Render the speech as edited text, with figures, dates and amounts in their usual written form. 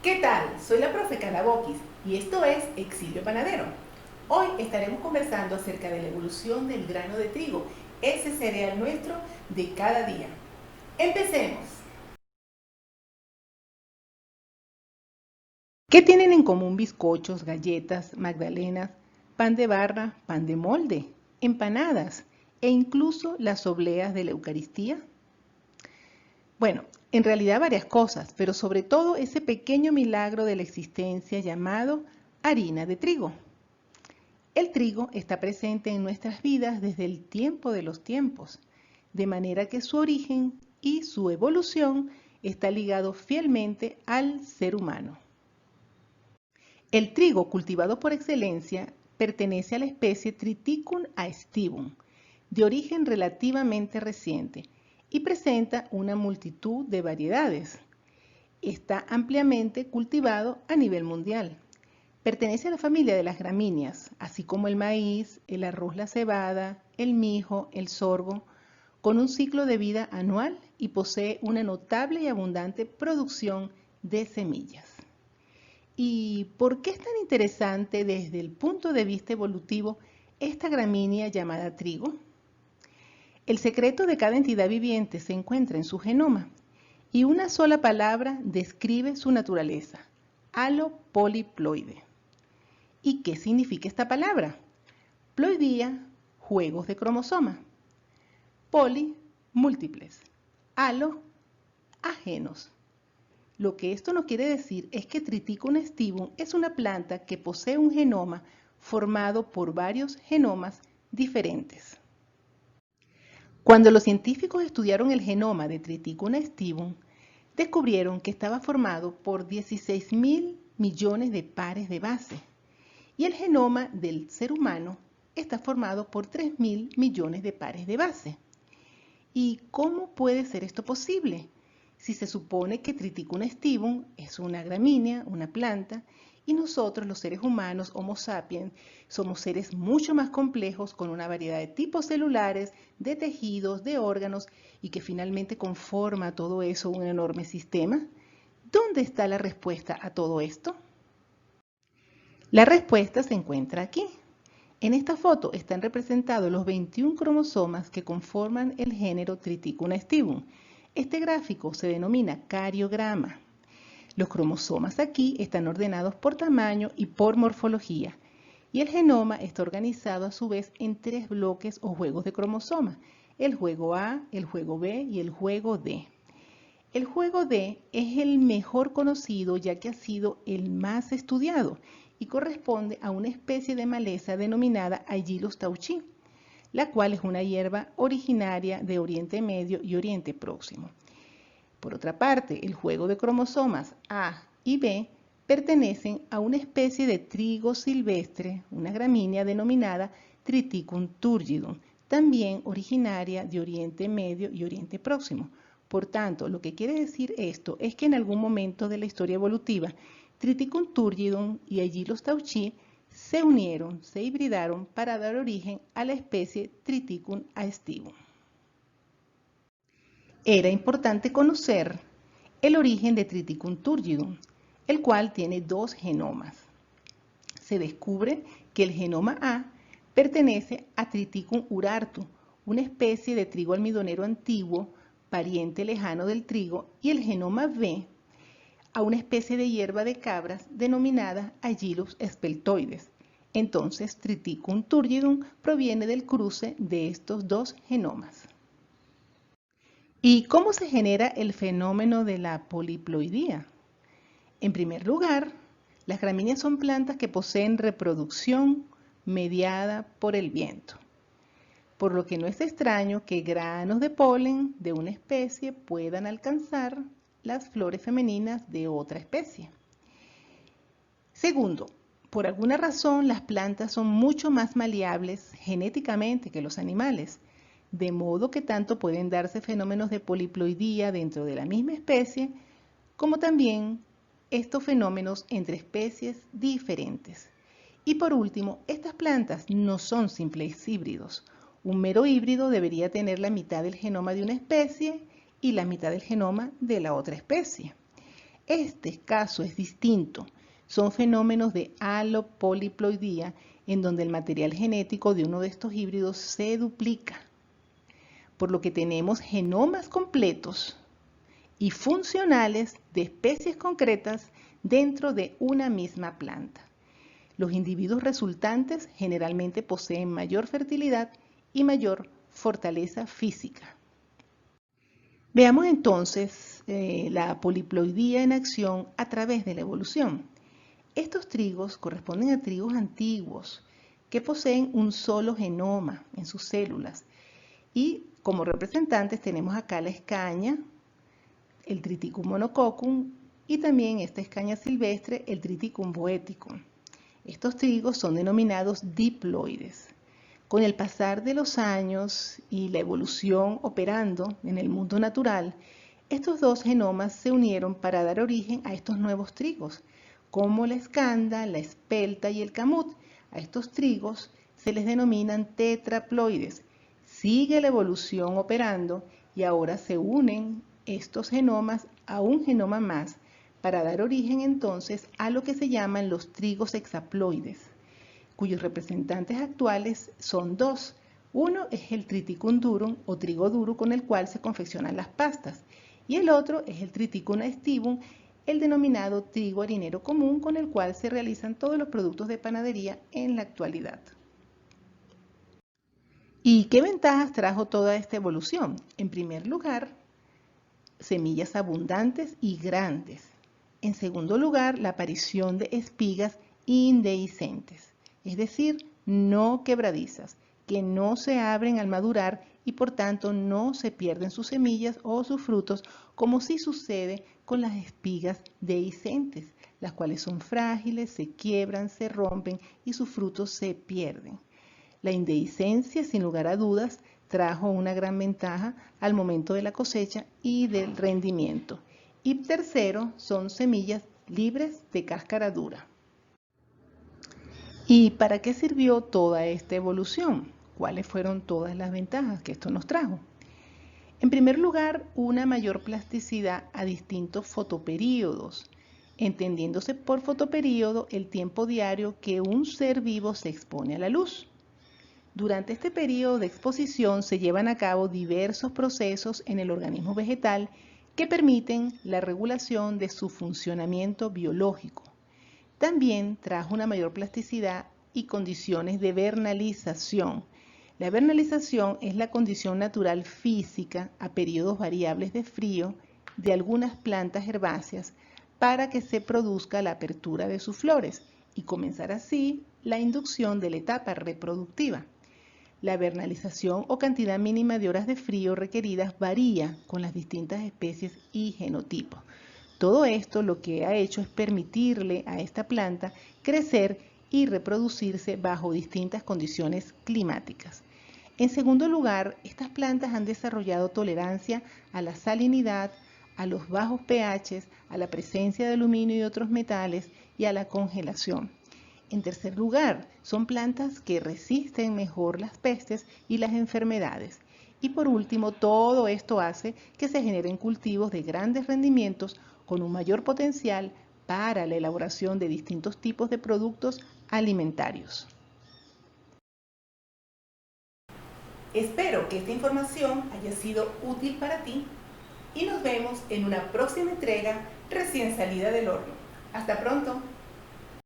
¿Qué tal? Soy la profe Carla Boquis y esto es Exilio Panadero. Hoy estaremos conversando acerca de la evolución del grano de trigo, ese cereal nuestro de cada día. ¡Empecemos! ¿Qué tienen en común bizcochos, galletas, magdalenas, pan de barra, pan de molde, empanadas e incluso las obleas de la Eucaristía? Bueno, en realidad varias cosas, pero sobre todo ese pequeño milagro de la existencia llamado harina de trigo. El trigo está presente en nuestras vidas desde el tiempo de los tiempos, de manera que su origen y su evolución está ligado fielmente al ser humano. El trigo cultivado por excelencia pertenece a la especie Triticum aestivum, de origen relativamente reciente, y presenta una multitud de variedades. Está ampliamente cultivado a nivel mundial. Pertenece a la familia de las gramíneas, así como el maíz, el arroz, la cebada, el mijo, el sorgo, con un ciclo de vida anual y posee una notable y abundante producción de semillas. ¿Y por qué es tan interesante desde el punto de vista evolutivo esta gramínea llamada trigo? El secreto de cada entidad viviente se encuentra en su genoma y una sola palabra describe su naturaleza: alopoliploide. ¿Y qué significa esta palabra? Ploidía, juegos de cromosoma. Poli, múltiples. Alo, ajenos. Lo que esto no quiere decir es que Triticum aestivum es una planta que posee un genoma formado por varios genomas diferentes. Cuando los científicos estudiaron el genoma de Triticum aestivum, descubrieron que estaba formado por 16.000 millones de pares de base y el genoma del ser humano está formado por 3.000 millones de pares de base. ¿Y cómo puede ser esto posible? Si se supone que Triticum aestivum es una gramínea, una planta, y nosotros, los seres humanos, Homo sapiens, somos seres mucho más complejos con una variedad de tipos celulares, de tejidos, de órganos, y que finalmente conforma todo eso un enorme sistema. ¿Dónde está la respuesta a todo esto? La respuesta se encuentra aquí. En esta foto están representados los 21 cromosomas que conforman el género Triticum aestivum. Este gráfico se denomina cariograma. Los cromosomas aquí están ordenados por tamaño y por morfología, y el genoma está organizado a su vez en 3 bloques o juegos de cromosomas: el juego A, el juego B y el juego D. El juego D es el mejor conocido ya que ha sido el más estudiado y corresponde a una especie de maleza denominada Aegilus tauchi, la cual es una hierba originaria de Oriente Medio y Oriente Próximo. Por otra parte, el juego de cromosomas A y B pertenecen a una especie de trigo silvestre, una gramínea denominada Triticum turgidum, también originaria de Oriente Medio y Oriente Próximo. Por tanto, lo que quiere decir esto es que en algún momento de la historia evolutiva, Triticum turgidum y Aegilus tauchi se unieron, se hibridaron para dar origen a la especie Triticum aestivum. Era importante conocer el origen de Triticum turgidum, el cual tiene 2 genomas. Se descubre que el genoma A pertenece a Triticum urartu, una especie de trigo almidonero antiguo, pariente lejano del trigo, y el genoma B a una especie de hierba de cabras denominada Aegilus speltoides. Entonces, Triticum turgidum proviene del cruce de estos 2 genomas. ¿Y cómo se genera el fenómeno de la poliploidía? En primer lugar, las gramíneas son plantas que poseen reproducción mediada por el viento, por lo que no es extraño que granos de polen de una especie puedan alcanzar las flores femeninas de otra especie. Segundo, por alguna razón las plantas son mucho más maleables genéticamente que los animales, de modo que tanto pueden darse fenómenos de poliploidía dentro de la misma especie, como también estos fenómenos entre especies diferentes. Y por último, estas plantas no son simples híbridos. Un mero híbrido debería tener la mitad del genoma de una especie y la mitad del genoma de la otra especie. Este caso es distinto. Son fenómenos de alopoliploidía en donde el material genético de uno de estos híbridos se duplica, por lo que tenemos genomas completos y funcionales de especies concretas dentro de una misma planta. Los individuos resultantes generalmente poseen mayor fertilidad y mayor fortaleza física. Veamos entonces la poliploidía en acción a través de la evolución. Estos trigos corresponden a trigos antiguos que poseen un solo genoma en sus células. Y como representantes tenemos acá la escaña, el Triticum monococcum, y también esta escaña silvestre, el Triticum boeticum. Estos trigos son denominados diploides. Con el pasar de los años y la evolución operando en el mundo natural, estos dos genomas se unieron para dar origen a estos nuevos trigos, como la escanda, la espelta y el camut. A estos trigos se les denominan tetraploides. Sigue la evolución operando y ahora se unen estos genomas a un genoma más para dar origen entonces a lo que se llaman los trigos hexaploides, cuyos representantes actuales son dos. Uno es el Triticum durum o trigo duro con el cual se confeccionan las pastas, y el otro es el Triticum aestivum, el denominado trigo harinero común con el cual se realizan todos los productos de panadería en la actualidad. ¿Y qué ventajas trajo toda esta evolución? En primer lugar, semillas abundantes y grandes. En segundo lugar, la aparición de espigas indehiscentes, es decir, no quebradizas, que no se abren al madurar y por tanto no se pierden sus semillas o sus frutos, como sí sucede con las espigas dehiscentes, las cuales son frágiles, se quiebran, se rompen y sus frutos se pierden. La indehiscencia, sin lugar a dudas, trajo una gran ventaja al momento de la cosecha y del rendimiento. Y tercero, son semillas libres de cáscara dura. ¿Y para qué sirvió toda esta evolución? ¿Cuáles fueron todas las ventajas que esto nos trajo? En primer lugar, una mayor plasticidad a distintos fotoperíodos, entendiéndose por fotoperíodo el tiempo diario que un ser vivo se expone a la luz. Durante este periodo de exposición se llevan a cabo diversos procesos en el organismo vegetal que permiten la regulación de su funcionamiento biológico. También trajo una mayor plasticidad y condiciones de vernalización. La vernalización es la condición natural física a periodos variables de frío de algunas plantas herbáceas para que se produzca la apertura de sus flores y comenzar así la inducción de la etapa reproductiva. La vernalización o cantidad mínima de horas de frío requeridas varía con las distintas especies y genotipos. Todo esto lo que ha hecho es permitirle a esta planta crecer y reproducirse bajo distintas condiciones climáticas. En segundo lugar, estas plantas han desarrollado tolerancia a la salinidad, a los bajos pHs, a la presencia de aluminio y otros metales y a la congelación. En tercer lugar, son plantas que resisten mejor las pestes y las enfermedades. Y por último, todo esto hace que se generen cultivos de grandes rendimientos con un mayor potencial para la elaboración de distintos tipos de productos alimentarios. Espero que esta información haya sido útil para ti y nos vemos en una próxima entrega recién salida del horno. Hasta pronto.